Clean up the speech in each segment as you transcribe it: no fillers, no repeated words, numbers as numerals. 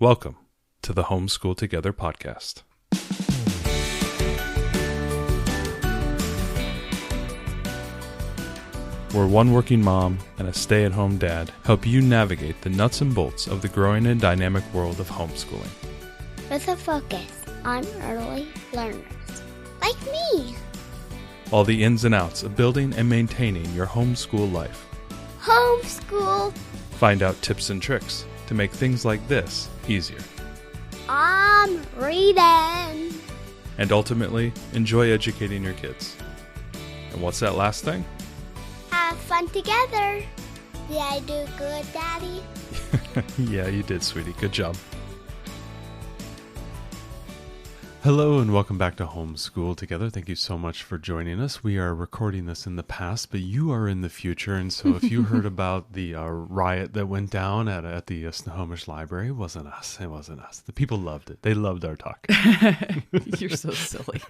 Welcome to the Homeschool Together podcast. Where one working mom and a stay-at-home dad help you navigate the nuts and bolts of the growing and dynamic world of homeschooling. With a focus on early learners, like me. All the ins and outs of building and maintaining your homeschool life. Homeschool. Find out tips and tricks to make things like this easier. I'm reading. And ultimately, enjoy educating your kids. And what's that last thing? Have fun together. Did I do good, Daddy? Yeah, you did, sweetie. Good job. Hello and welcome back to Homeschool Together. Thank you so much for joining us. We are recording this in the past, but you are in the future. And so if you heard about the riot that went down at the Snohomish Library, it wasn't us. It wasn't us. The people loved it. They loved our talk. You're so silly.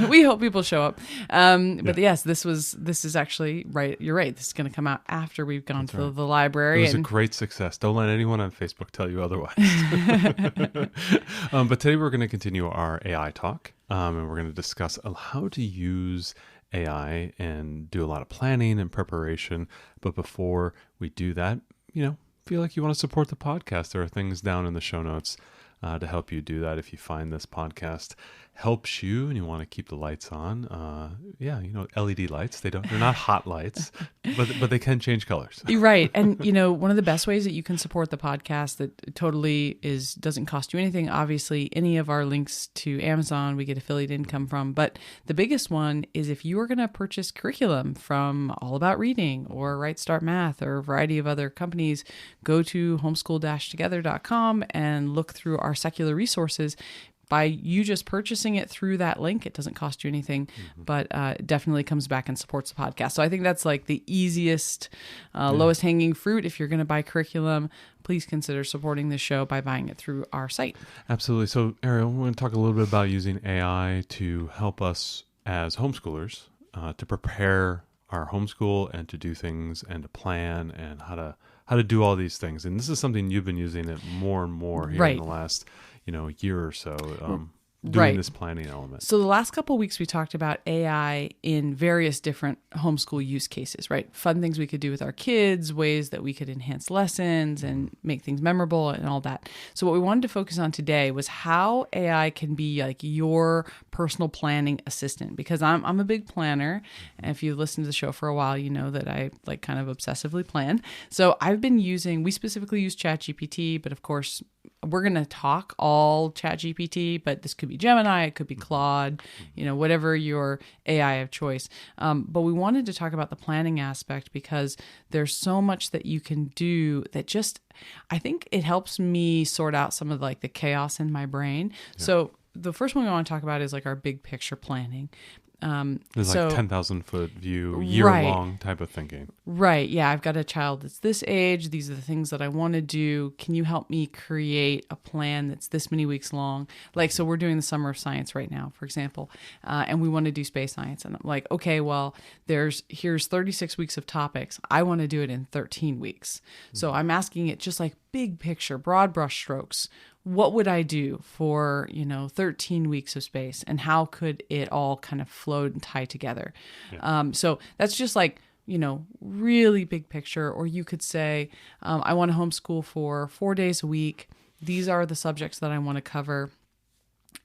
We hope people show up. But yes, this is actually right. You're right. This is going to come out after we've gone to the library. It was a great success. Don't let anyone on Facebook tell you otherwise. But today we're going to continue our AI talk, and we're going to discuss how to use AI and do a lot of planning and preparation. But before we do that, feel like you want to support the podcast. There are things down in the show notes to help you do that. If you find this podcast helps you and you want to keep the lights on, LED lights. They're not hot lights, but they can change colors. You're right. And one of the best ways that you can support the podcast that totally doesn't cost you anything. Obviously, any of our links to Amazon, we get affiliate income from. But the biggest one is if you are going to purchase curriculum from All About Reading or Right Start Math or a variety of other companies, go to homeschool-together.com and look through our secular resources. By you just purchasing it through that link, it doesn't cost you anything, but it definitely comes back and supports the podcast. So I think that's like the easiest, lowest hanging fruit. If you're going to buy curriculum, please consider supporting the show by buying it through our site. Absolutely. So Ariel, we're going to talk a little bit about using AI to help us as homeschoolers to prepare our homeschool and to do things and to plan and how to do all these things. And this is something you've been using it more and more here in the last year or so, doing this planning element. So the last couple of weeks we talked about AI in various different homeschool use cases, right? Fun things we could do with our kids, ways that we could enhance lessons and make things memorable and all that. So what we wanted to focus on today was how AI can be like your personal planning assistant, because I'm a big planner. And if you've listened to the show for a while, you know that I like kind of obsessively plan. So we specifically use ChatGPT, but of course, we're going to talk all ChatGPT, but this could be Gemini, it could be Claude, whatever your AI of choice. But we wanted to talk about the planning aspect because there's so much that you can do that I think it helps me sort out some of like the chaos in my brain. Yeah. So the first one we want to talk about is like our big picture planning. There's like 10,000 foot view, year-long type of thinking. Right. Yeah. I've got a child that's this age. These are the things that I want to do. Can you help me create a plan that's this many weeks long? Like, so we're doing the Summer of Science right now, for example, and we want to do space science. And I'm like, okay, well, here's 36 weeks of topics. I want to do it in 13 weeks. So I'm asking it just like big picture, broad brush strokes. What would I do for, 13 weeks of space, and how could it all kind of flow and tie together? Yeah. So that's just like, really big picture. Or you could say, I want to homeschool for 4 days a week. These are the subjects that I want to cover.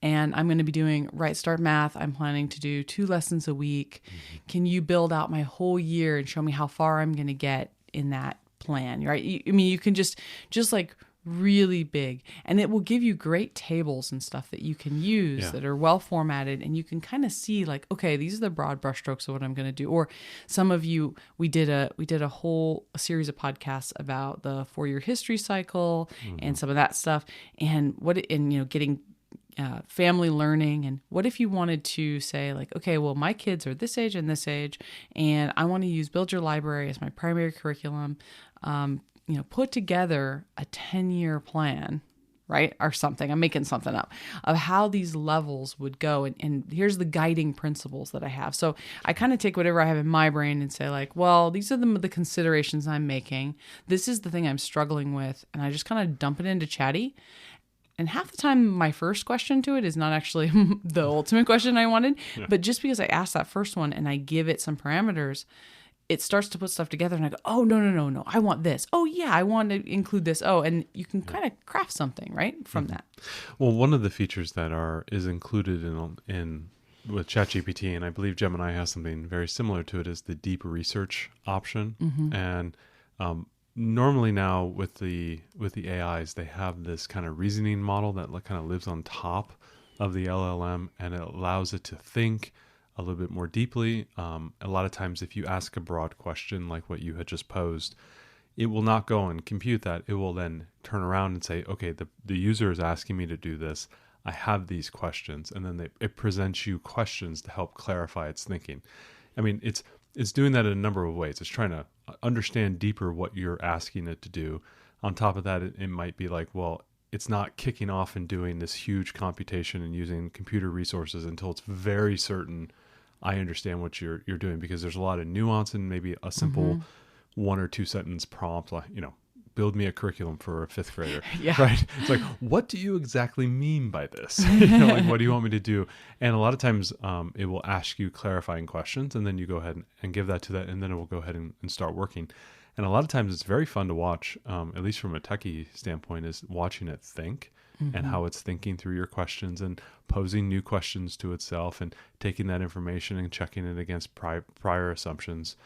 And I'm going to be doing Right Start Math. I'm planning to do 2 lessons a week. Mm-hmm. Can you build out my whole year and show me how far I'm going to get in that plan, right? You can just like really big, and it will give you great tables and stuff that you can use that are well formatted, and you can kind of see like, okay, these are the broad brushstrokes of what I'm going to do. Or some of you, we did a whole series of podcasts about the 4-year history cycle and some of that stuff, and getting family learning. And what if you wanted to say like, okay, well, my kids are this age and this age, and I want to use Build Your Library as my primary curriculum. Put together a 10-year plan, right? Or something. I'm making something up of how these levels would go. And here's the guiding principles that I have. So I kind of take whatever I have in my brain and say like, well, these are the considerations I'm making. This is the thing I'm struggling with. And I just kind of dump it into Chatty. And half the time, my first question to it is not actually the ultimate question I wanted. Yeah. But just because I asked that first one and I give it some parameters, it starts to put stuff together and I go, oh, no. I want this. Oh, yeah, I want to include this. Oh, and you can kind of craft something, right, from that. Well, one of the features that is included in with ChatGPT, and I believe Gemini has something very similar to it, is the deep research option. And normally now with the AIs, they have this kind of reasoning model that kind of lives on top of the LLM, and it allows it to think a little bit more deeply. A lot of times if you ask a broad question like what you had just posed, it will not go and compute that. It will then turn around and say, okay, the user is asking me to do this. I have these questions. And then it presents you questions to help clarify its thinking. I mean, it's doing that in a number of ways. It's trying to understand deeper what you're asking it to do. On top of that, it might be like, well, it's not kicking off and doing this huge computation and using computer resources until it's very certain I understand what you're doing, because there's a lot of nuance in maybe a simple 1 or 2 sentence prompt, like, build me a curriculum for a 5th grader. Yeah. Right. It's like, what do you exactly mean by this? Like, what do you want me to do? And a lot of times it will ask you clarifying questions, and then you go ahead and give that to that, and then it will go ahead and start working. And a lot of times it's very fun to watch, at least from a techie standpoint, is watching it think and how it's thinking through your questions and posing new questions to itself and taking that information and checking it against prior assumptions.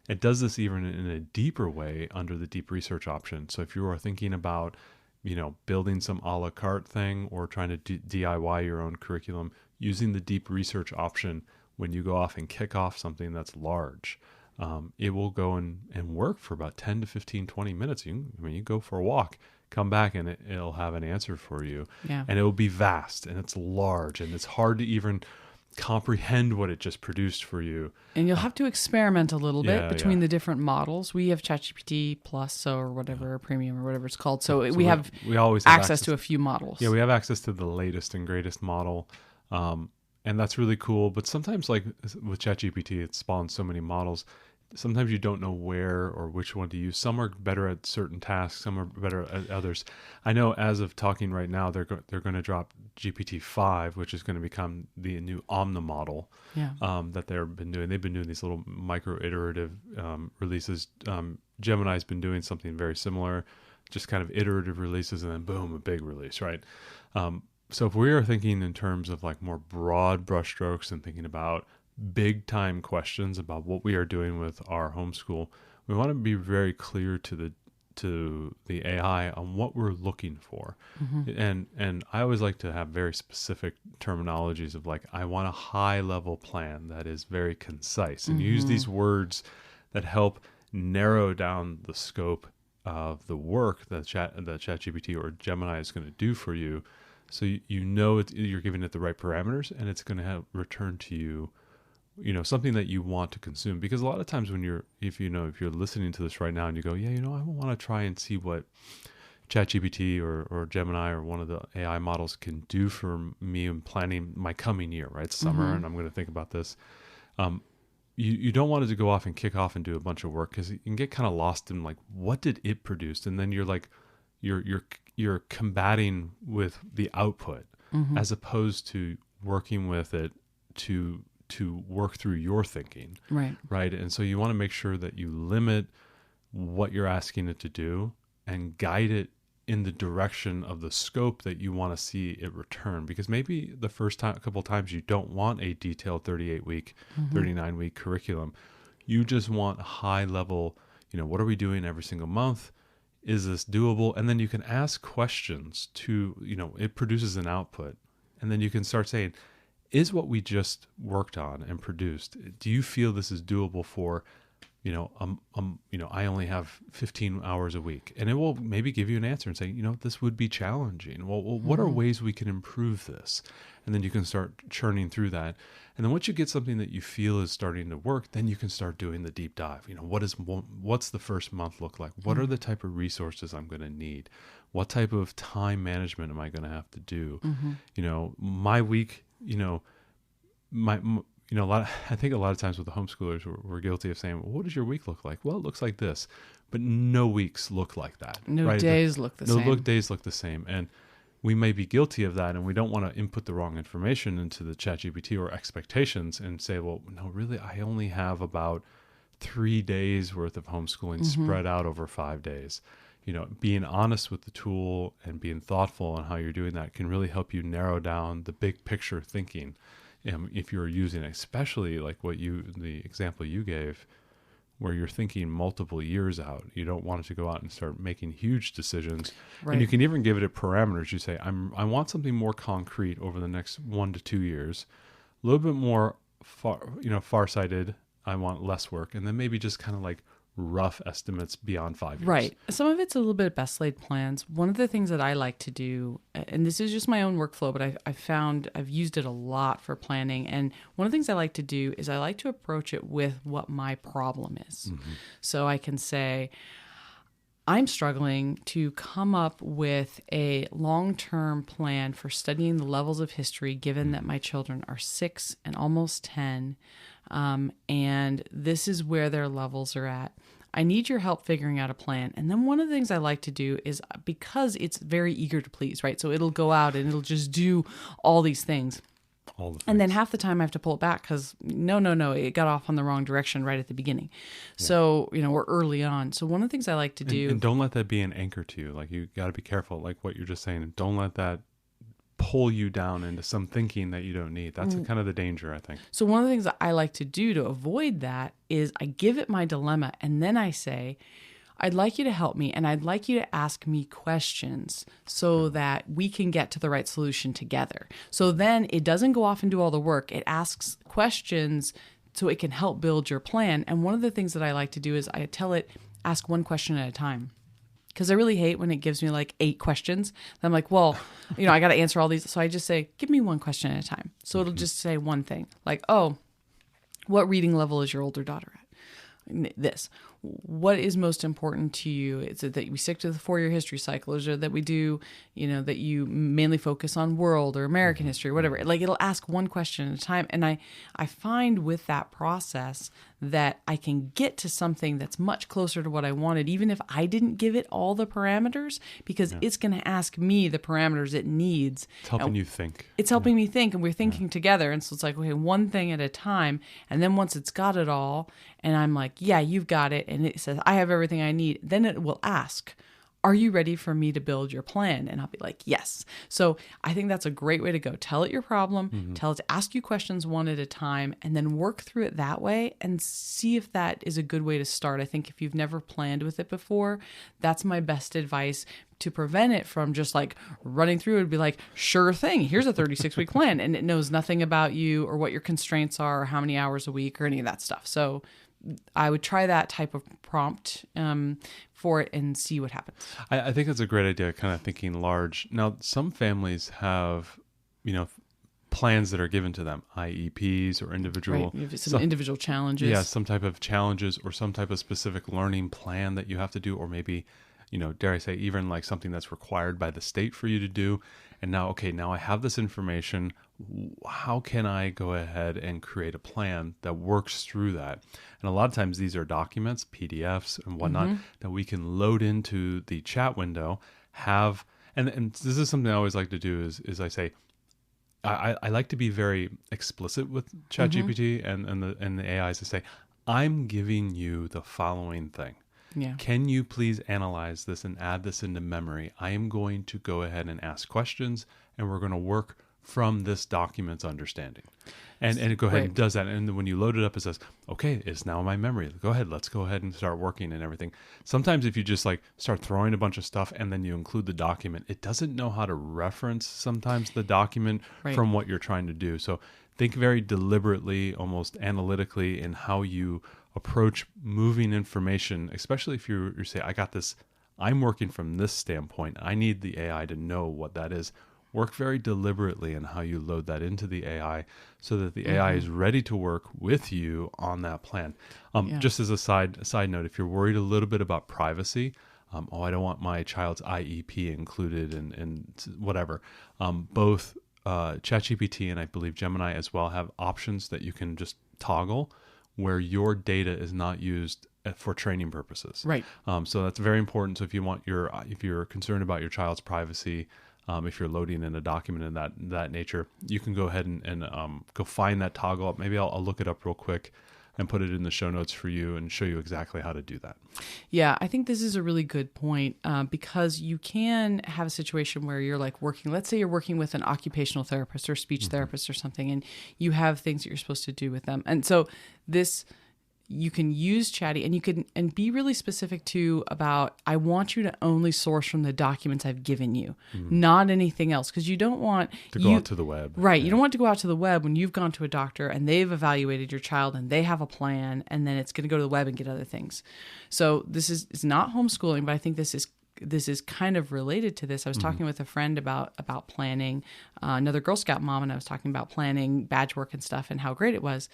It does this even in a deeper way under the deep research option. So if you are thinking about, building some a la carte thing or trying to DIY your own curriculum, using the deep research option, when you go off and kick off something that's large, it will go and work for about 10 to 15, 20 minutes. You go for a walk, come back, and it'll have an answer for you. Yeah. And it will be vast, and it's large, and it's hard to even comprehend what it just produced for you. And you'll have to experiment a little bit between the different models. We have ChatGPT Plus or whatever, Premium or whatever it's called. So we always have access to a few models. Yeah, we have access to the latest and greatest model. And that's really cool. But sometimes, like with ChatGPT, it spawns so many models. Sometimes you don't know where or which one to use. Some are better at certain tasks. Some are better at others. I know as of talking right now, they're going to drop GPT-5, which is going to become the new Omni model that they've been doing. They've been doing these little micro-iterative releases. Gemini's been doing something very similar, just kind of iterative releases, and then boom, a big release, right? So if we are thinking in terms of like more broad brushstrokes and thinking about big time questions about what we are doing with our homeschool, we want to be very clear to the AI on what we're looking for. And I always like to have very specific terminologies of like, I want a high level plan that is very concise, and use these words that help narrow down the scope of the work that ChatGPT or Gemini is going to do for you. So you're giving it the right parameters, and it's going to return to you something that you want to consume. Because a lot of times if you're listening to this right now and you go, I want to try and see what ChatGPT or Gemini or one of the AI models can do for me in planning my coming year, right? Summer, and I'm going to think about this. You don't want it to go off and kick off and do a bunch of work, because you can get kind of lost in like, what did it produce? And then you're like, you're combating with the output as opposed to working with it to work through your thinking. Right. And so you want to make sure that you limit what you're asking it to do and guide it in the direction of the scope that you want to see it return. Because maybe the first couple times you don't want a detailed 38-week, 39-week curriculum. You just want a high level, what are we doing every single month? Is this doable? And then you can ask questions to, it produces an output. And then you can start saying, is what we just worked on and produced, do you feel this is doable for I only have 15 hours a week, and it will maybe give you an answer and say, this would be challenging. Well, what are ways we can improve this? And then you can start churning through that. And then once you get something that you feel is starting to work, then you can start doing the deep dive. What's the first month look like? What are the type of resources I'm going to need? What type of time management am I going to have to do? My week, I think a lot of times with the homeschoolers, we're guilty of saying, well, what does your week look like? Well, it looks like this, but no weeks look like that. No days look the same. No days look the same. And we may be guilty of that, and we don't want to input the wrong information into the ChatGPT or expectations and say, well, no, really, I only have about 3 days worth of homeschooling spread out over 5 days. Being honest with the tool and being thoughtful on how you're doing that can really help you narrow down the big picture thinking. If you're using it, especially like the example you gave, where you're thinking multiple years out, you don't want it to go out and start making huge decisions. Right. And you can even give it parameters. You say, I want something more concrete over the next 1 to 2 years, a little bit more farsighted. I want less work, and then maybe just kind of like rough estimates beyond 5 years. Right. Some of it's a little bit of best laid plans. One of the things that I like to do, and this is just my own workflow, but I've found I've used it a lot for planning. And one of the things I like to do is I like to approach it with what my problem is. Mm-hmm. So I can say, I'm struggling to come up with a long-term plan for studying the levels of history, given that my children are 6 and almost 10, and this is where their levels are at. I need your help figuring out a plan. And then one of the things I like to do is, because it's very eager to please, right? So it'll go out and it'll just do all these things. And then half the time I have to pull it back because no, it got off on the wrong direction right at the beginning. Yeah. So, we're early on. So one of the things I like to do. And don't let that be an anchor to you. Like, you got to be careful, like what you're just saying. Don't let that pull you down into some thinking that you don't need. That's kind of the danger, I think. So one of the things that I like to do to avoid that is I give it my dilemma, and then I say, I'd like you to help me, and I'd like you to ask me questions so that we can get to the right solution together. So then it doesn't go off and do all the work. It asks questions so it can help build your plan. And one of the things that I like to do is I tell it, ask one question at a time. Because I really hate when it gives me like 8 questions. I'm like, well, I got to answer all these. So I just say, give me one question at a time. So it'll just say one thing. Like, oh, what reading level is your older daughter at? This. What is most important to you? Is it that we stick to the 4-year history cycle? Is it that we do, that you mainly focus on world or American history, whatever? Like, it'll ask one question at a time. And I find with that process that I can get to something that's much closer to what I wanted, even if I didn't give it all the parameters, because it's going to ask me the parameters it needs. It's helping you think. It's helping me think, and we're thinking together. And so it's like, okay, one thing at a time. And then once it's got it all, and I'm like, yeah, you've got it, and it says, I have everything I need, then it will ask, are you ready for me to build your plan? And I'll be like, yes. So I think that's a great way to go. Tell it your problem, tell it to ask you questions one at a time, and then work through it that way and see if that is a good way to start. I think if you've never planned with it before, that's my best advice to prevent it from just like running through. It would be like, sure thing, here's a 36-week plan. And it knows nothing about you or what your constraints are or how many hours a week or any of that stuff. So I would try that type of prompt for it and see what happens. I think that's a great idea, kind of thinking large. Now, some families have, plans that are given to them, IEPs or individual. Right. Some individual challenges. Yeah, some type of challenges or some type of specific learning plan that you have to do, or maybe, dare I say, even like something that's required by the state for you to do. And now I have this information. How can I go ahead and create a plan that works through that? And a lot of times these are documents, PDFs and whatnot, that we can load into the chat window, and this is something I always like to do is I say, I like to be very explicit with ChatGPT and the AIs to say, I'm giving you the following thing. Yeah. Can you please analyze this and add this into memory? I am going to go ahead and ask questions, and we're going to work from this document's understanding. And it go ahead and does that. And then when you load it up, it says, okay, it's now in my memory. Let's go ahead and start working and everything. Sometimes if you just like start throwing a bunch of stuff and then you include the document, it doesn't know how to reference sometimes the document from what you're trying to do. So think very deliberately, almost analytically, in how you approach moving information, especially if you say, I got this, I'm working from this standpoint, I need the AI to know what that is. Work very deliberately in how you load that into the AI so that the AI is ready to work with you on that plan. Just as a side note, if you're worried a little bit about privacy, I don't want my child's IEP included in whatever. Both ChatGPT and I believe Gemini as well have options that you can just toggle where your data is not used for training purposes. Right. So that's very important. So if you're concerned about your child's privacy, if you're loading in a document in that nature, you can go ahead and go find that toggle up. Maybe I'll look it up real quick and put it in the show notes for you and show you exactly how to do that. Yeah, I think this is a really good point because you can have a situation where you're like working, let's say you're working with an occupational therapist or speech therapist or something, and you have things that you're supposed to do with them. And so you can use Chatty and you can be really specific too about, I want you to only source from the documents I've given you, not anything else. Because you don't want to go out to the web. Right. Yeah. You don't want to go out to the web when you've gone to a doctor and they've evaluated your child and they have a plan, and then it's going to go to the web and get other things. So it's not homeschooling, but I think this is kind of related to this. I was talking with a friend about planning, another Girl Scout mom, and I was talking about planning badge work and stuff and how great it was.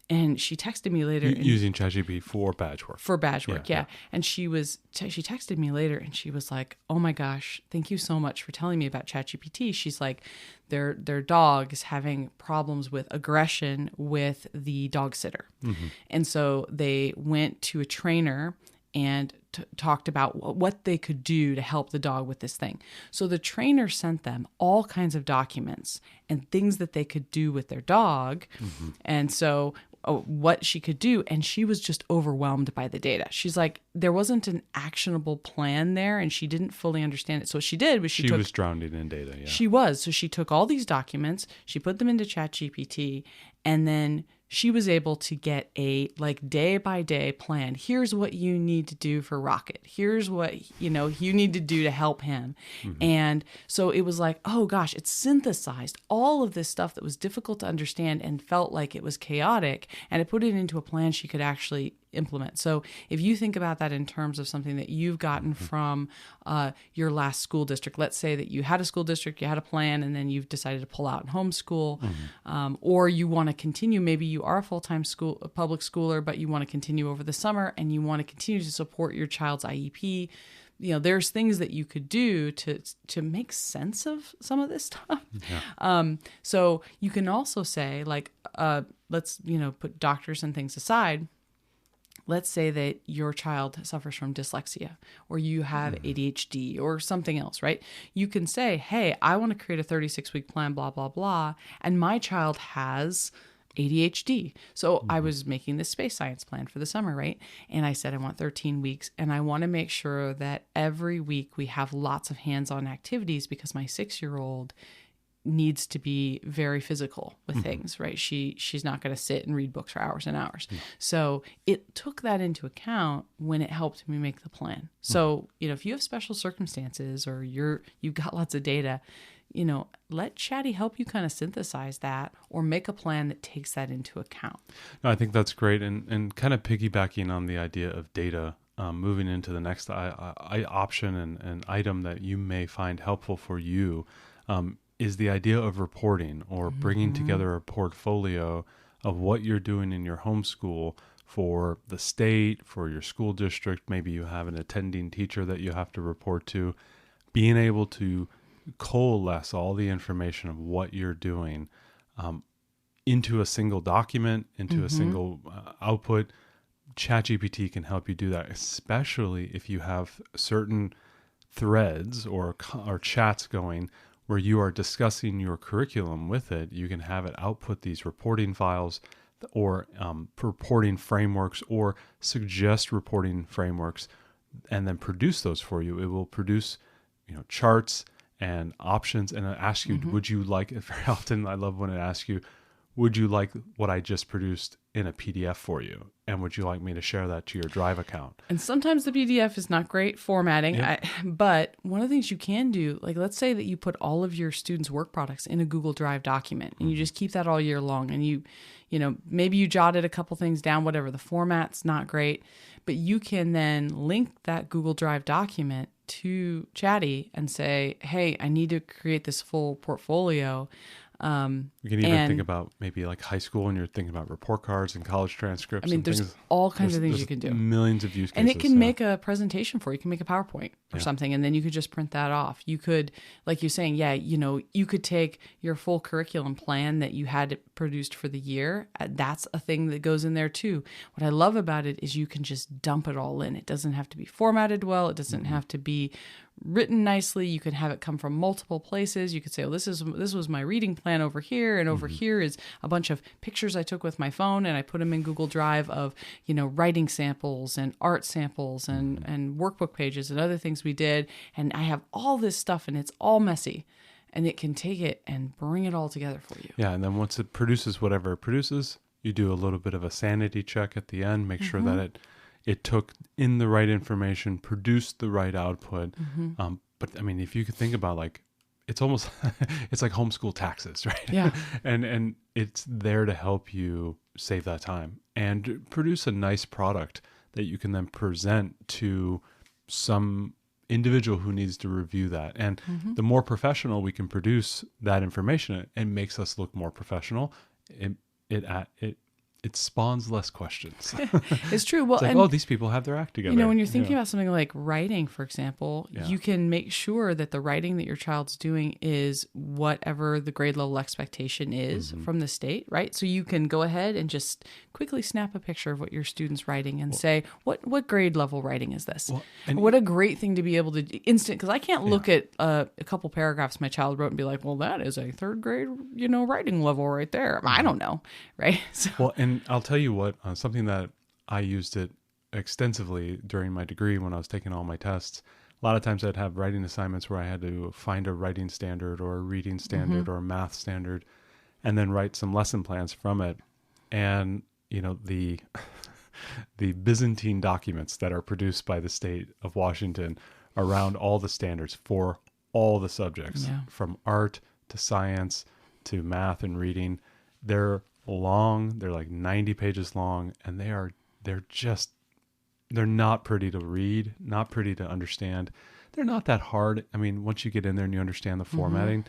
And she texted me later. Using ChatGPT for badge work. For badge work, yeah. And she texted me later and she was like, oh my gosh, thank you so much for telling me about ChatGPT. She's like, their dog is having problems with aggression with the dog sitter. And so they went to a trainer and talked about what they could do to help the dog with this thing. So the trainer sent them all kinds of documents and things that they could do with their dog. And so what she could do, and she was just overwhelmed by the data. She's like, there wasn't an actionable plan there, and she didn't fully understand it. So what she did was she was drowning in data. Yeah, she was. So she took all these documents, she put them into ChatGPT, and then she was able to get a day by day plan. Here's what you need to do for Rocket. Here's what you need to do to help him. And so it was like, oh gosh, it synthesized all of this stuff that was difficult to understand and felt like it was chaotic, and it put it into a plan she could actually implement. So if you think about that in terms of something that you've gotten from your last school district, let's say that you had a school district, you had a plan, and then you've decided to pull out and homeschool, or you want to continue, maybe you are a full-time public schooler, but you want to continue over the summer and you want to continue to support your child's IEP. There's things that you could do to make sense of some of this stuff. So you can also say let's put doctors and things aside. Let's say that your child suffers from dyslexia or you have ADHD or something else, right? You can say, hey, I want to create a 36-week plan, blah, blah, blah. And my child has ADHD. So I was making this space science plan for the summer, right? And I said, I want 13 weeks and I want to make sure that every week we have lots of hands-on activities because my 6-year-old needs to be very physical with things, right? She's not going to sit and read books for hours and hours. So it took that into account when it helped me make the plan. So, if you have special circumstances or you've got lots of data, let Chatty help you kind of synthesize that or make a plan that takes that into account. No, I think that's great. And kind of piggybacking on the idea of data, moving into the next option and item that you may find helpful for you, is the idea of reporting or bringing together a portfolio of what you're doing in your homeschool for the state, for your school district. Maybe you have an attending teacher that you have to report to. Being able to coalesce all the information of what you're doing into a single document, into a single output. ChatGPT can help you do that, especially if you have certain threads or chats going where you are discussing your curriculum with it. You can have it output these reporting files or reporting frameworks or suggest reporting frameworks and then produce those for you. It will produce, charts and options and ask you, would you like it? Very often, I love when it asks you, would you like what I just produced in a PDF for you? And would you like me to share that to your Drive account? And sometimes the PDF is not great formatting, Yep. but one of the things you can do, like let's say that you put all of your students' work products in a Google Drive document and you just keep that all year long, and you know, maybe you jotted a couple things down, whatever, the format's not great, but you can then link that Google Drive document to Chatty and say, hey, I need to create this full portfolio. You can even think about maybe like high school, and you're thinking about report cards and college transcripts. I mean, and there's things. all kinds of things There's you can do. Millions of use cases. And it can make a presentation for you. You can make a PowerPoint or something, and then you could just print that off. You could, like you're saying, you could take your full curriculum plan that you had produced for the year. That's a thing that goes in there too. What I love about it is you can just dump it all in. It doesn't have to be formatted well. It doesn't have to be written nicely. You can have it come from multiple places. You could say, oh, this was my reading plan over here, and over here is a bunch of pictures I took with my phone, and I put them in Google Drive of, writing samples and art samples and workbook pages and other things we did. And I have all this stuff, and it's all messy, and it can take it and bring it all together for you. Yeah, and then once it produces whatever it produces, you do a little bit of a sanity check at the end, make sure that it took in the right information, produced the right output. But I mean, if you could think about like, it's almost, it's like homeschool taxes, right? Yeah. and it's there to help you save that time and produce a nice product that you can then present to some individual who needs to review that. And the more professional we can produce that information, it makes us look more professional. It spawns less questions. It's true. Well, it's like, these people have their act together. When you're thinking about something like writing, for example, you can make sure that the writing that your child's doing is whatever the grade level expectation is from the state, right? So you can go ahead and just quickly snap a picture of what your student's writing and say, what grade level writing is this? What a great thing to be able to because I can't look at a couple paragraphs my child wrote and be like, well, that is a third grade, writing level right there. I don't know, right? So, and I'll tell you what, something that I used it extensively during my degree when I was taking all my tests. A lot of times I'd have writing assignments where I had to find a writing standard or a reading standard or a math standard, and then write some lesson plans from it. And, the Byzantine documents that are produced by the state of Washington around all the standards for all the subjects, from art to science to math and reading, they're long. They're like 90 pages long, and they're not pretty to read, not pretty to understand. They're not that hard. I mean, once you get in there and you understand the formatting,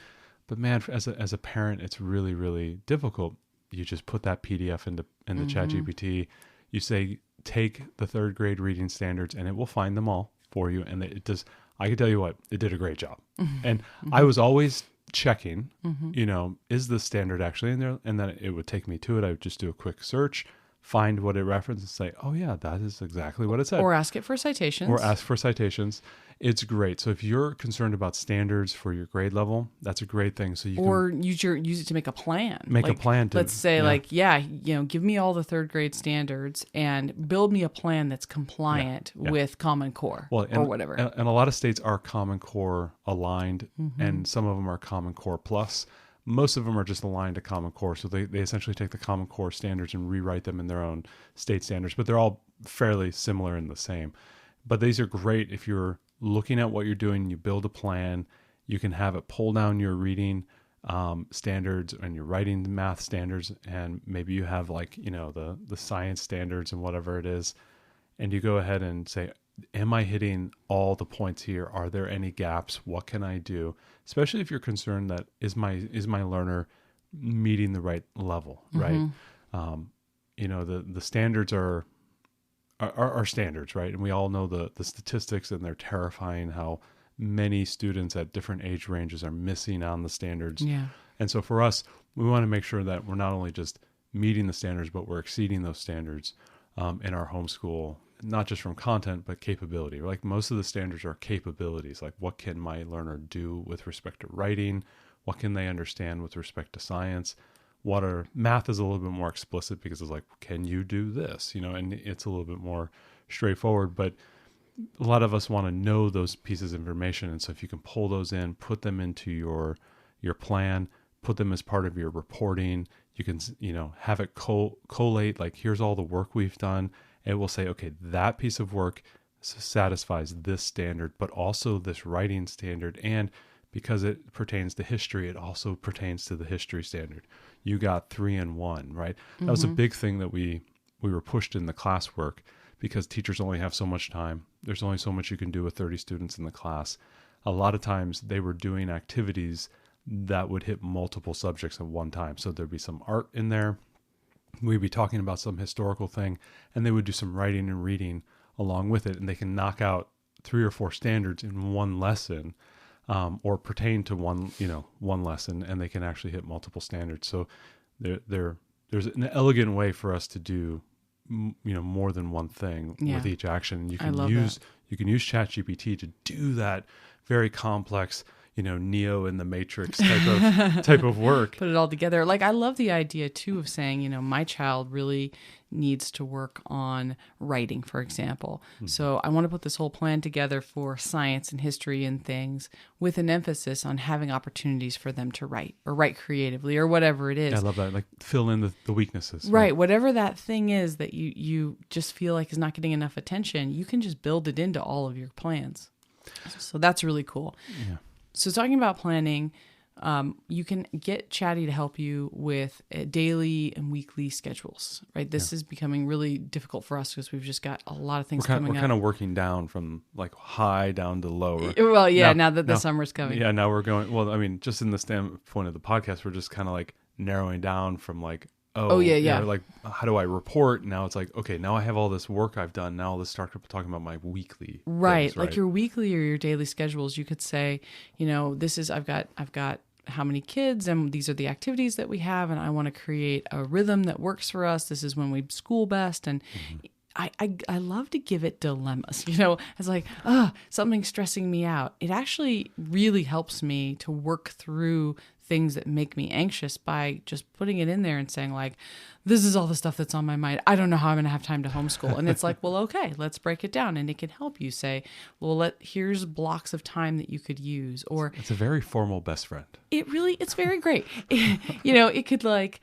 but man, as a parent, it's really, really difficult. You just put that PDF in the ChatGPT. You say, take the third grade reading standards, and it will find them all for you. And it does. I can tell you what, it did a great job. And I was always checking, is the standard actually in there? And then it would take me to it. I would just do a quick search, find what it referenced, and say, oh yeah, that is exactly what it said. Or ask it for citations. It's great. So if you're concerned about standards for your grade level, that's a great thing. So you can use it to make a plan. A plan. Let's say give me all the third grade standards and build me a plan that's compliant with Common Core or whatever. And a lot of states are Common Core aligned, and some of them are Common Core Plus. Most of them are just aligned to Common Core. So they essentially take the Common Core standards and rewrite them in their own state standards, but they're all fairly similar and the same. But these are great if you're looking at what you're doing, you build a plan, you can have it pull down your reading standards and your writing math standards, and maybe you have the science standards and whatever it is, and you go ahead and say, am I hitting all the points here? Are there any gaps? What can I do? Especially if you're concerned that is my learner meeting the right level, right? The standards are standards, right? And we all know the statistics, and they're terrifying how many students at different age ranges are missing on the standards. Yeah. And so for us, we want to make sure that we're not only just meeting the standards, but we're exceeding those standards in our homeschool, not just from content, but capability. Like most of the standards are capabilities. Like what can my learner do with respect to writing? What can they understand with respect to science? Math is a little bit more explicit because it's like, can you do this? And it's a little bit more straightforward, but a lot of us want to know those pieces of information. And so if you can pull those in, put them into your plan, put them as part of your reporting. You can, have it collate, like, here's all the work we've done. It will say, okay, that piece of work satisfies this standard, but also this writing standard. And because it pertains to history, it also pertains to the history standard. You got 3 in 1, right? That was a big thing that we were pushed in the classwork, because teachers only have so much time. There's only so much you can do with 30 students in the class. A lot of times they were doing activities that would hit multiple subjects at one time. So there'd be some art in there. We'd be talking about some historical thing, and they would do some writing and reading along with it. And they can knock out 3 or 4 standards in one lesson, or pertain to one lesson, and they can actually hit multiple standards. So there's an elegant way for us to do, more than one thing with each action. You can use ChatGPT to do that very complex, Neo in the Matrix type of work. Put it all together. Like, I love the idea too of saying, my child really needs to work on writing, for example. So I want to put this whole plan together for science and history and things, with an emphasis on having opportunities for them to write, or write creatively, or whatever it is. I love that. Like, fill in the weaknesses. Right. Whatever that thing is that you just feel like is not getting enough attention, you can just build it into all of your plans. So that's really cool. Yeah. So talking about planning, you can get Chatty to help you with daily and weekly schedules, right? This is becoming really difficult for us because we've just got a lot of things coming up. We're kind of working down from, like, high down to low. Well, yeah, now that the summer's coming. Yeah, now we're going, well, I mean, just in the standpoint of the podcast, we're just kind of like narrowing down from, like, like, how do I report? Now it's like, okay, now I have all this work I've done. Now let's start talking about my weekly right. things, Like your weekly or your daily schedules. You could say, this is, I've got how many kids, and these are the activities that we have, and I want to create a rhythm that works for us. This is when we school best. And I love to give it dilemmas, it's like, something's stressing me out. It actually really helps me to work through things that make me anxious by just putting it in there and saying, like, this is all the stuff that's on my mind. I don't know how I'm going to have time to homeschool. And it's like, well, okay, let's break it down. And it can help you say, well, here's blocks of time that you could use. Or it's a very formal best friend. It's very great. It could, like,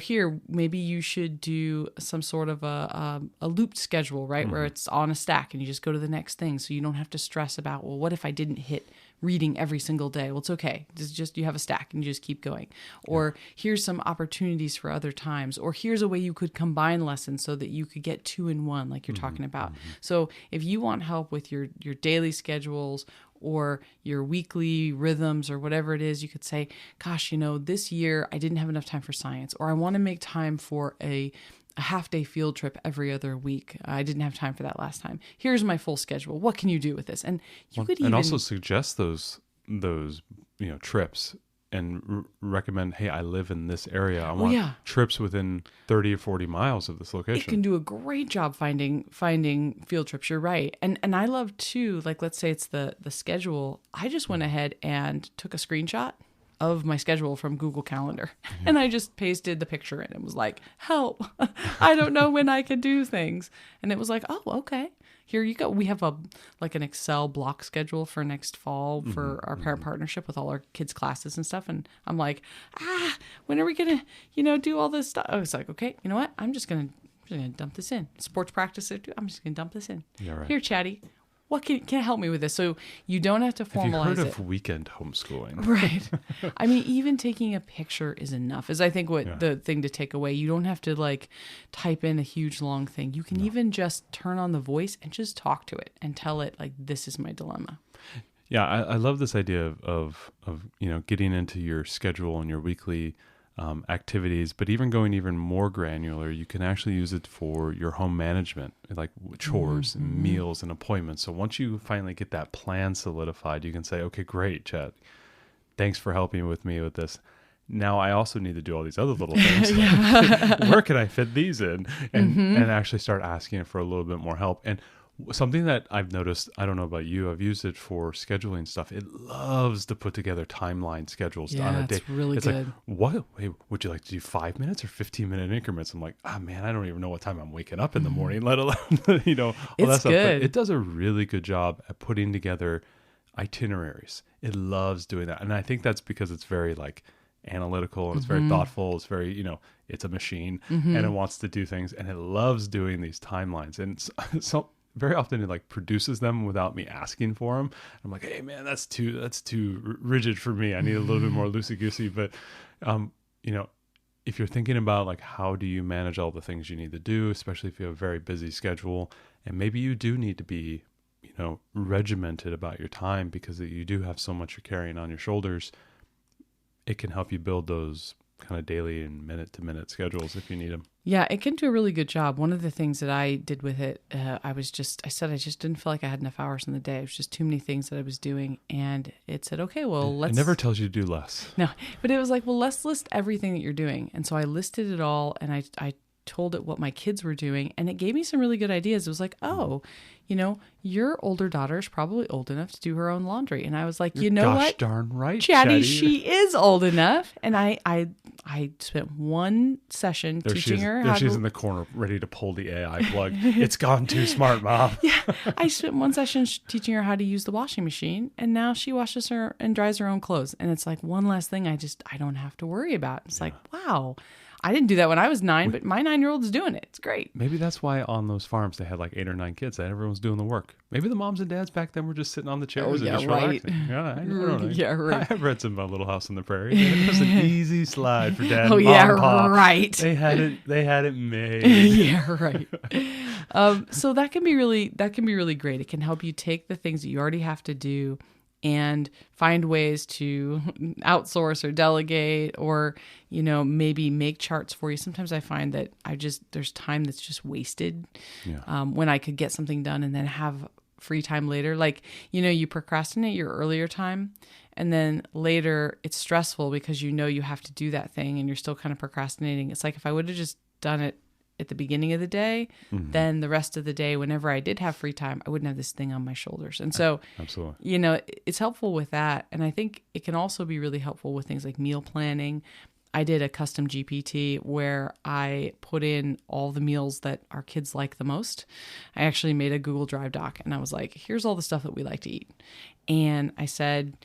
here, maybe you should do some sort of a looped schedule, right? Where it's on a stack and you just go to the next thing. So you don't have to stress about, well, what if I didn't hit reading every single day? Well, it's okay. It's just, you have a stack and you just keep going. Or here's some opportunities for other times. Or here's a way you could combine lessons so that you could get 2 in 1, like you're talking about. So if you want help with your daily schedules or your weekly rhythms or whatever it is, you could say, gosh, this year I didn't have enough time for science, or I want to make time for a half-day field trip every other week. I didn't have time for that last time. Here's my full schedule. What can you do with this? And you could even... And also suggest those trips, and recommend, hey, I live in this area. I want trips within 30 or 40 miles of this location. It can do a great job finding field trips. You're right. And I love too, like, let's say it's the schedule. I just went ahead and took a screenshot of my schedule from Google Calendar. And I just pasted the picture in and was like, help, I don't know when I could do things. And it was like, oh, okay, here you go. We have an Excel block schedule for next fall for our parent partnership with all our kids' classes and stuff. And I'm like, when are we going to, do all this stuff? I was like, okay, you know what? I'm just going to dump this in. Sports practice, I'm just going to dump this in. Yeah, right. Here, Chatty. What can help me with this? So you don't have to formalize it. Have you heard of weekend homeschooling? Right. I mean, even taking a picture is enough, is I think what the thing to take away. You don't have to, like, type in a huge long thing. You can even just turn on the voice and just talk to it and tell it, like, this is my dilemma. Yeah, I love this idea of getting into your schedule and your weekly activities, but even going even more granular, you can actually use it for your home management, like chores and meals and appointments. So once you finally get that plan solidified, you can say, okay, great, Chat. Thanks for helping with me with this. Now I also need to do all these other little things. Where can I fit these in? And actually start asking it for a little bit more help. And something that I've noticed, I don't know about you, I've used it for scheduling stuff. It loves to put together timeline schedules on a day. It's really it's good. like, what? Hey, would you like to do 5 minutes or 15-minute increments? I'm like, man, I don't even know what time I'm waking up in the morning, let alone, all that stuff. But it does a really good job at putting together itineraries. It loves doing that. And I think that's because it's very, like, analytical and it's very thoughtful. It's very, it's a machine and it wants to do things and it loves doing these timelines. And so very often it like produces them without me asking for them. I'm like, hey man, that's too rigid for me. I need a little bit more loosey goosey. But, if you're thinking about like, how do you manage all the things you need to do, especially if you have a very busy schedule, and maybe you do need to be, regimented about your time because you do have so much you're carrying on your shoulders, it can help you build those kind of daily and minute to minute schedules if you need them. Yeah, it can do a really good job. One of the things that I did with it, I said I just didn't feel like I had enough hours in the day. It was just too many things that I was doing. And it said, okay, well, let's... It never tells you to do less. No, but it was like, well, let's list everything that you're doing. And so I listed it all and I told it what my kids were doing. And it gave me some really good ideas. It was like, oh, your older daughter is probably old enough to do her own laundry. And I was like, you know what? Gosh darn right, Chatty, she is old enough. And I spent one session teaching her how to... She's in the corner ready to pull the AI plug. It's gone too smart, Mom. Yeah, I spent one session teaching her how to use the washing machine. And now she washes her and dries her own clothes. And it's like one less thing I don't have to worry about. It's like, wow. I didn't do that when I was 9, but my 9-year-old is doing it. It's great. Maybe that's why on those farms they had like 8 or 9 kids and everyone's doing the work. Maybe the moms and dads back then were just sitting on the chairs and just relaxing. Yeah, I don't know. Yeah, right. I've read some about Little House on the Prairie. It was an easy slide for dad. Oh, and yeah, mom, Pop. right. They had it made. Yeah, right. So that can be really great. It can help you take the things that you already have to do and find ways to outsource or delegate or, maybe make charts for you. Sometimes I find that there's time that's just wasted when I could get something done and then have free time later. Like, you procrastinate your earlier time and then later it's stressful because you have to do that thing and you're still kind of procrastinating. It's like if I would have just done it at the beginning of the day, then the rest of the day, whenever I did have free time, I wouldn't have this thing on my shoulders. And so, absolutely, it's helpful with that. And I think it can also be really helpful with things like meal planning. I did a custom GPT where I put in all the meals that our kids like the most. I actually made a Google Drive doc and I was like, here's all the stuff that we like to eat. And I said,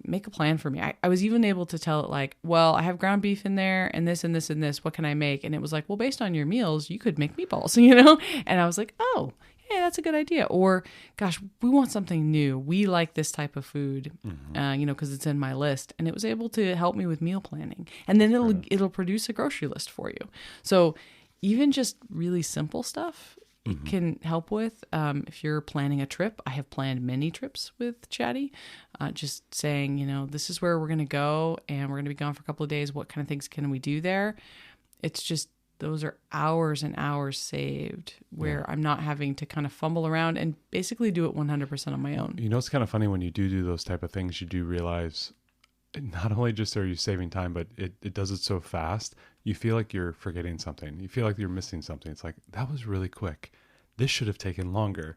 make a plan for me. I was even able to tell it like, well, I have ground beef in there and this and this and this. What can I make? And it was like, well, based on your meals, you could make meatballs, And I was like, oh, hey, that's a good idea. Or, gosh, we want something new. We like this type of food, because it's in my list. And it was able to help me with meal planning. And then it'll produce a grocery list for you. So even just really simple stuff, it can help with. If you're planning a trip, I have planned many trips with Chatty, just saying, this is where we're going to go and we're going to be gone for a couple of days. What kind of things can we do there? It's just, those are hours and hours saved where I'm not having to kind of fumble around and basically do it 100% on my own. It's kind of funny when you do those type of things, you do realize not only just are you saving time, but it does it so fast. You feel like you're forgetting something. You feel like you're missing something. It's like, that was really quick. This should have taken longer.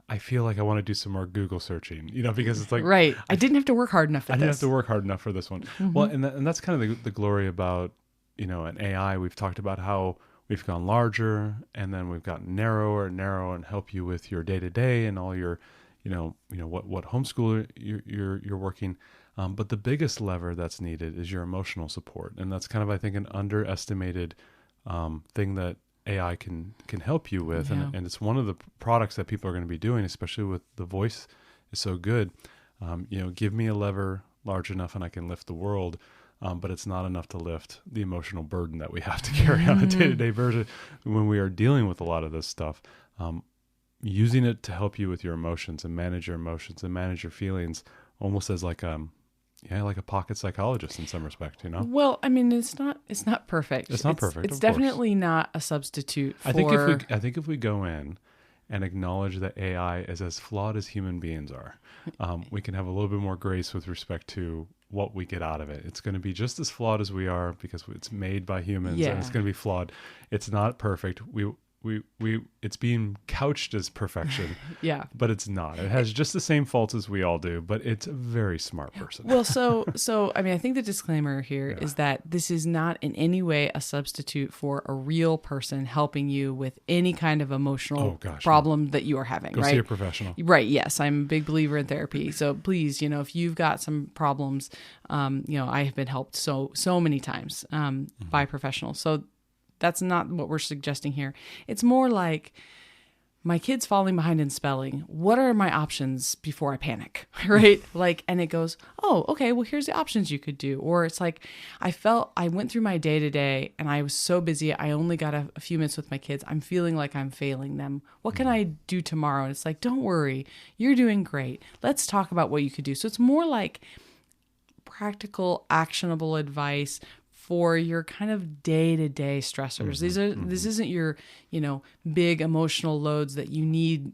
I feel like I want to do some more Google searching, because it's like... Right. I didn't have to work hard enough for this. I didn't have to work hard enough for this one. Well, and that's kind of the glory about, an AI. We've talked about how we've gone larger and then we've gotten narrower and help you with your day-to-day and all your, what homeschool you're working. But the biggest lever that's needed is your emotional support. And that's kind of, I think, an underestimated thing that AI can help you with. Yeah. And it's one of the products that people are going to be doing, especially with the voice is so good. Give me a lever large enough and I can lift the world. But it's not enough to lift the emotional burden that we have to carry on a day-to-day version when we are dealing with a lot of this stuff. Using it to help you with your emotions and manage your feelings almost as like a pocket psychologist in some respect, Well, I mean, it's not perfect. It's not perfect. It's definitely not a substitute for... I think if we go in and acknowledge that AI is as flawed as human beings are, we can have a little bit more grace with respect to what we get out of it. It's going to be just as flawed as we are because it's made by humans and it's going to be flawed. It's not perfect. it's being couched as perfection, Yeah. but it's not. It has just the same faults as we all do, but it's a very smart person. Well, so I mean, I think the disclaimer here is that this is not in any way a substitute for a real person helping you with any kind of emotional problem that you are having. Go right? see a professional. Right. Yes, I'm a big believer in therapy. So please, if you've got some problems, I have been helped so many times by professionals. So that's not what we're suggesting here. It's more like, my kid's falling behind in spelling. What are my options before I panic? Right? And it goes, oh, okay, well, here's the options you could do. Or it's like, I went through my day to day and I was so busy. I only got a few minutes with my kids. I'm feeling like I'm failing them. What can I do tomorrow? And it's like, don't worry, you're doing great. Let's talk about what you could do. So it's more like practical, actionable advice for your kind of day-to-day stressors. This isn't your, big emotional loads that you need,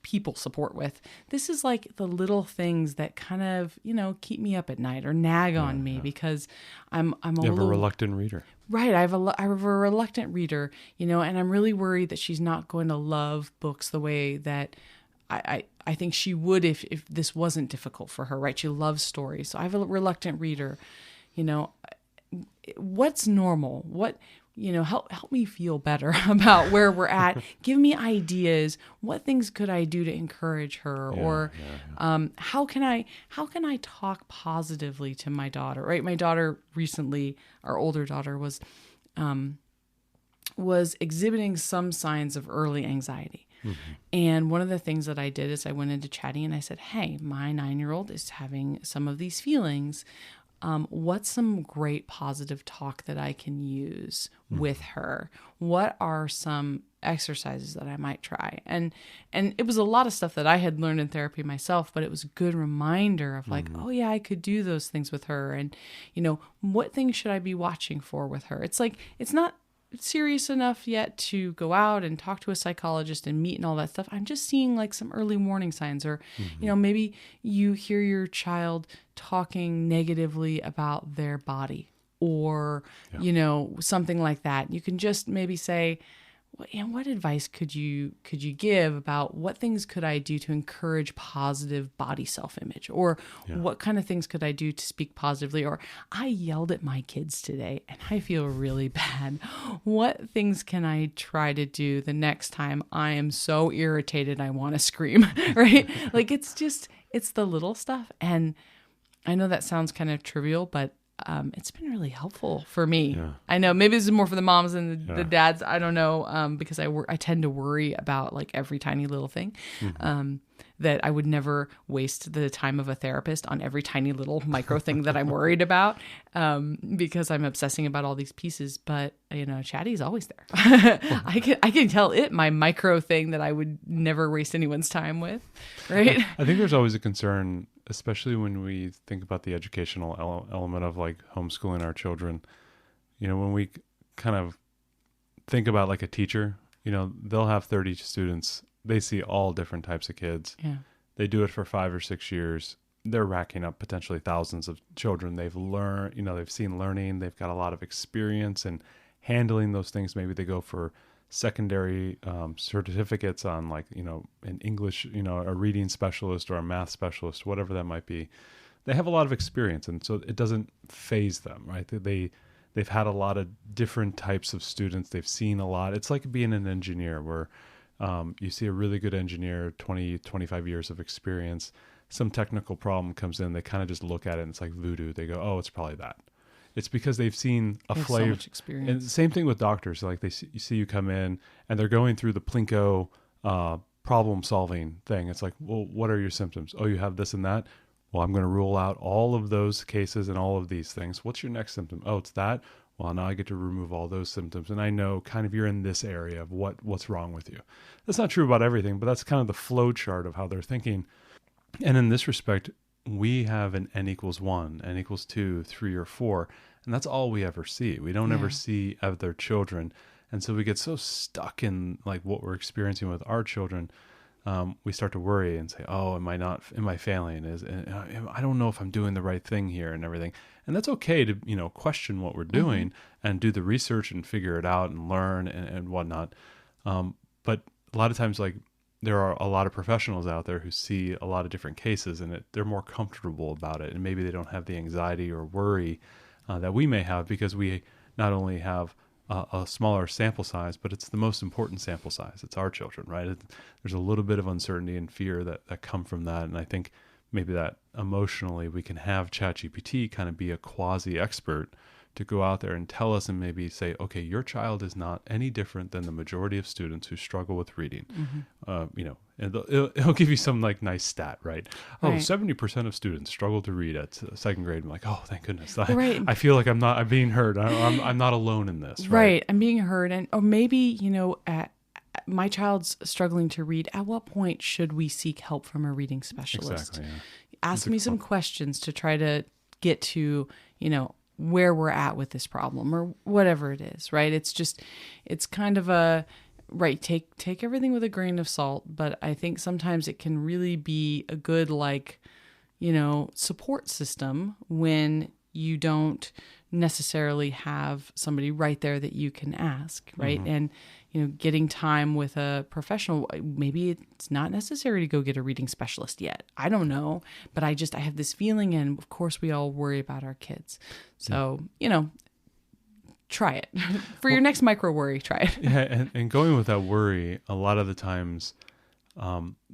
people support with. This is like the little things that kind of, keep me up at night or nag on me because I'm a You have a reluctant reader. Right. I have a reluctant reader, and I'm really worried that she's not going to love books the way that I think she would if this wasn't difficult for her, right? She loves stories. So I have a reluctant reader, what's normal? What, help me feel better about where we're at. Give me ideas. What things could I do to encourage her? How can I talk positively to my daughter? Right. My daughter recently, our older daughter was exhibiting some signs of early anxiety. Mm-hmm. And one of the things that I did is I went into chatting and I said, hey, my 9-year-old is having some of these feelings. What's some great positive talk that I can use with her? What are some exercises that I might try? And it was a lot of stuff that I had learned in therapy myself, but it was a good reminder of like, oh yeah, I could do those things with her. And, what things should I be watching for with her? It's like, it's not serious enough yet to go out and talk to a psychologist and meet and all that stuff. I'm just seeing like some early warning signs or, maybe you hear your child talking negatively about their body or, something like that. You can just maybe say, what advice could you give about what things could I do to encourage positive body self-image? Or what kind of things could I do to speak positively? Or I yelled at my kids today and I feel really bad. What things can I try to do the next time I am so irritated I want to scream, right? Like it's the little stuff. And I know that sounds kind of trivial, but it's been really helpful for me. Yeah. I know maybe this is more for the moms and the dads. I don't know, because I tend to worry about like every tiny little thing, that I would never waste the time of a therapist on every tiny little micro thing that I'm worried about, because I'm obsessing about all these pieces. But Chatty's always there. I can tell it my micro thing that I would never waste anyone's time with, right? I think there's always a concern, especially when we think about the educational element of like homeschooling our children. When we kind of think about like a teacher, they'll have 30 students. They see all different types of kids. Yeah. They do it for 5 or 6 years. They're racking up potentially thousands of children. They've learned, they've seen learning. They've got a lot of experience in handling those things. Maybe they go for secondary certificates on like, an English, a reading specialist or a math specialist, whatever that might be. They have a lot of experience. And so it doesn't faze them, right? They've had a lot of different types of students. They've seen a lot. It's like being an engineer where you see a really good engineer, 20, 25 years of experience, some technical problem comes in, they kind of just look at it and it's like voodoo. They go, oh, it's probably that. It's because they've seen a flavor. So much experience. And same thing with doctors. Like you see you come in and they're going through the Plinko problem solving thing. It's like, well, what are your symptoms? Oh, you have this and that. Well, I'm going to rule out all of those cases and all of these things. What's your next symptom? Oh, it's that. Well, now I get to remove all those symptoms. And I know kind of you're in this area of what's wrong with you. That's not true about everything, but that's kind of the flow chart of how they're thinking. And in this respect, we have an n equals 1, n equals 2, 3, or 4. And that's all we ever see. We don't ever see other children. And so we get so stuck in like what we're experiencing with our children. We start to worry and say, oh, am I failing? I don't know if I'm doing the right thing here and everything. And that's okay to, question what we're doing and do the research and figure it out and learn and whatnot. But a lot of times, like, there are a lot of professionals out there who see a lot of different cases, and they're more comfortable about it. And maybe they don't have the anxiety or worry that we may have, because we not only have a smaller sample size, but it's the most important sample size. It's our children, right? There's a little bit of uncertainty and fear that come from that. And I think maybe that emotionally we can have ChatGPT kind of be a quasi-expert to go out there and tell us and maybe say, okay, your child is not any different than the majority of students who struggle with reading. And it'll give you some like nice stat, right? Oh, Right. 70% of students struggle to read at second grade. I'm like, oh, thank goodness. Right. I feel like I'm being heard. I'm not alone in this. Right. I'm being heard. And, or maybe, my child's struggling to read. At what point should we seek help from a reading specialist? Exactly. Yeah. Ask me some questions to try to get to, where we're at with this problem or whatever it is, right? It's kind of right, take everything with a grain of salt, but I think sometimes it can really be a good, support system when you don't necessarily have somebody right there that you can ask, right? And getting time with a professional, maybe it's not necessary to go get a reading specialist yet. I don't know, but I have this feeling, and of course we all worry about our kids. So, try it. For your next micro worry, try it. Yeah, and going with that worry, a lot of the times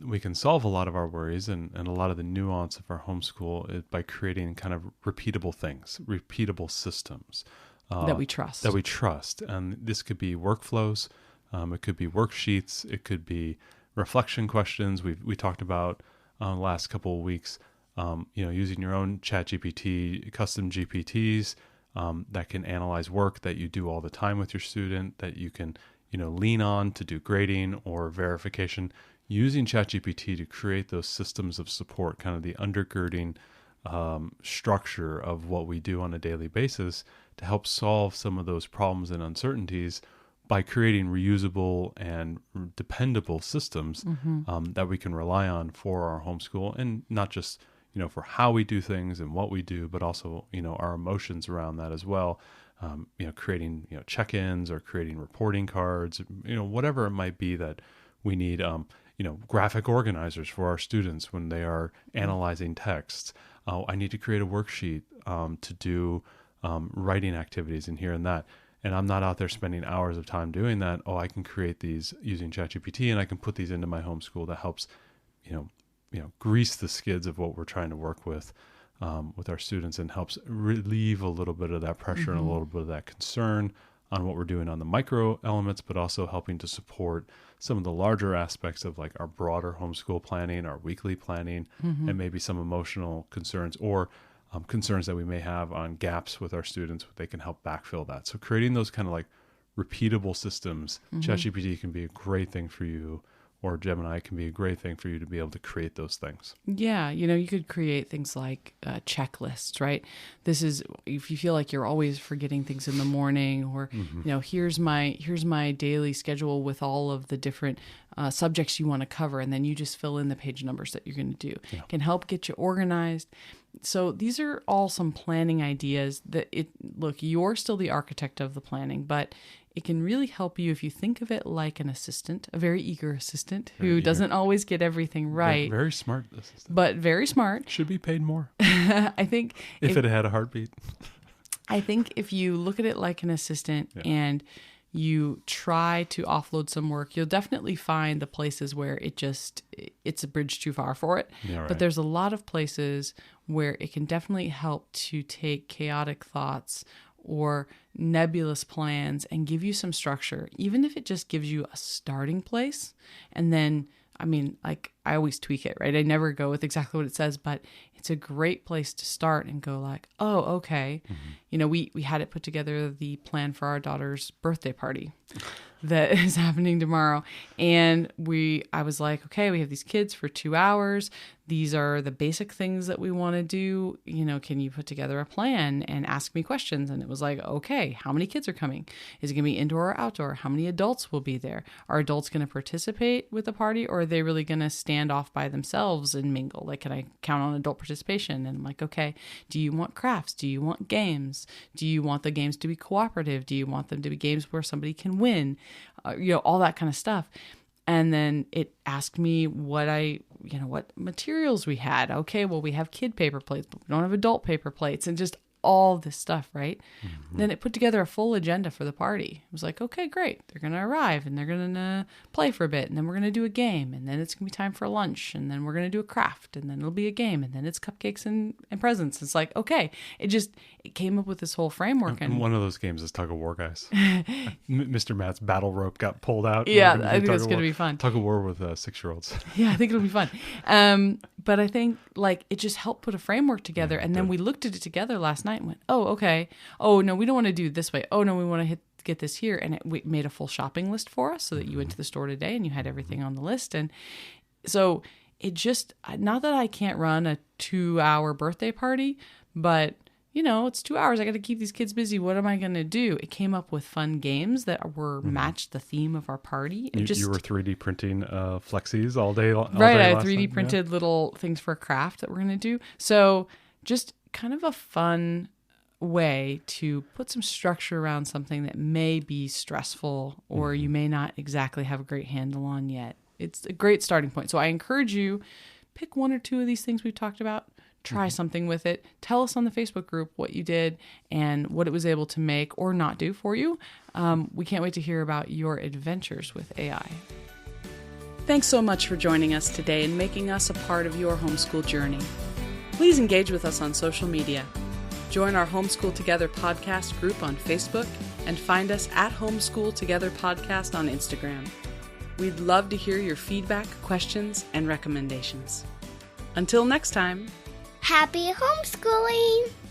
we can solve a lot of our worries and a lot of the nuance of our homeschool by creating kind of repeatable things, repeatable systems. That we trust. And this could be workflows. It could be worksheets. It could be reflection questions. We talked about last couple of weeks, using your own ChatGPT, custom GPTs that can analyze work that you do all the time with your student, that you can, lean on to do grading or verification, using ChatGPT to create those systems of support, kind of the undergirding structure of what we do on a daily basis to help solve some of those problems and uncertainties by creating reusable and dependable systems that we can rely on for our homeschool, and not just, for how we do things and what we do, but also, our emotions around that as well. Creating, check-ins or creating reporting cards, whatever it might be that we need, graphic organizers for our students when they are analyzing texts. I need to create a worksheet to do writing activities and here and that. And I'm not out there spending hours of time doing that. Oh, I can create these using ChatGPT, and I can put these into my homeschool that helps, grease the skids of what we're trying to work with our students, and helps relieve a little bit of that pressure and a little bit of that concern on what we're doing on the micro elements, but also helping to support some of the larger aspects of like our broader homeschool planning, our weekly planning, and maybe some emotional concerns or concerns that we may have on gaps with our students. They can help backfill that. So creating those kind of like repeatable systems, ChatGPT can be a great thing for you, or Gemini can be a great thing for you to be able to create those things. Yeah. You could create things like checklists, right? This is, if you feel like you're always forgetting things in the morning, or, here's my daily schedule with all of the different subjects you want to cover. And then you just fill in the page numbers that you're going to do. Yeah. It can help get you organized. So these are all some planning ideas that you're still the architect of the planning, but it can really help you if you think of it like an assistant, a very eager assistant who doesn't always get everything right. Very smart assistant. But very smart. Should be paid more. I think. If it had a heartbeat. I think if you look at it like an assistant and you try to offload some work, you'll definitely find the places where it's a bridge too far for it. Yeah, right. But there's a lot of places where it can definitely help to take chaotic thoughts or nebulous plans and give you some structure, even if it just gives you a starting place. And then, I always tweak it, right? I never go with exactly what it says, but it's a great place to start and go like, oh, okay. We had it put together, the plan for our daughter's birthday party that is happening tomorrow. And I was like, okay, we have these kids for 2 hours. These are the basic things that we want to do. Can you put together a plan and ask me questions? And it was like, okay, how many kids are coming? Is it going to be indoor or outdoor? How many adults will be there? Are adults going to participate with the party, or are they really going to stand off by themselves and mingle? Like, can I count on adult participation? And I'm like, okay, do you want crafts? Do you want games? Do you want the games to be cooperative? Do you want them to be games where somebody can win? all that kind of stuff. And then it asked me what materials we had. Okay, well, we have kid paper plates, but we don't have adult paper plates, and just all this stuff, right? Then it put together a full agenda for the party. It was like, okay, great. They're going to arrive and they're going to play for a bit, and then we're going to do a game, and then it's going to be time for lunch, and then we're going to do a craft, and then it'll be a game, and then it's cupcakes and presents. It's like, okay. It came up with this whole framework. And one of those games is tug of war, guys. Mr. Matt's battle rope got pulled out. Yeah, I think it's going to be fun. Tug of war with 6-year-olds. Yeah, I think it'll be fun. But I think it just helped put a framework together. And then we looked at it together last night and went, oh, okay. Oh, no, we don't want to do it this way. Oh, no, we want to get this here. And we made a full shopping list for us so that you went to the store today and you had everything on the list. And so it just, not that I can't run a 2-hour birthday party, but it's 2 hours. I got to keep these kids busy. What am I going to do? It came up with fun games that were matched the theme of our party. You were 3D printing flexies all day. Right. I had 3D printed little things for a craft that we're going to do. So just kind of a fun way to put some structure around something that may be stressful or you may not exactly have a great handle on yet. It's a great starting point. So I encourage you, pick 1 or 2 of these things we've talked about. Try something with it. Tell us on the Facebook group what you did and what it was able to make or not do for you. We can't wait to hear about your adventures with AI. Thanks so much for joining us today and making us a part of your homeschool journey. Please engage with us on social media. Join our Homeschool Together podcast group on Facebook and find us at Homeschool Together Podcast on Instagram. We'd love to hear your feedback, questions, and recommendations. Until next time. Happy homeschooling!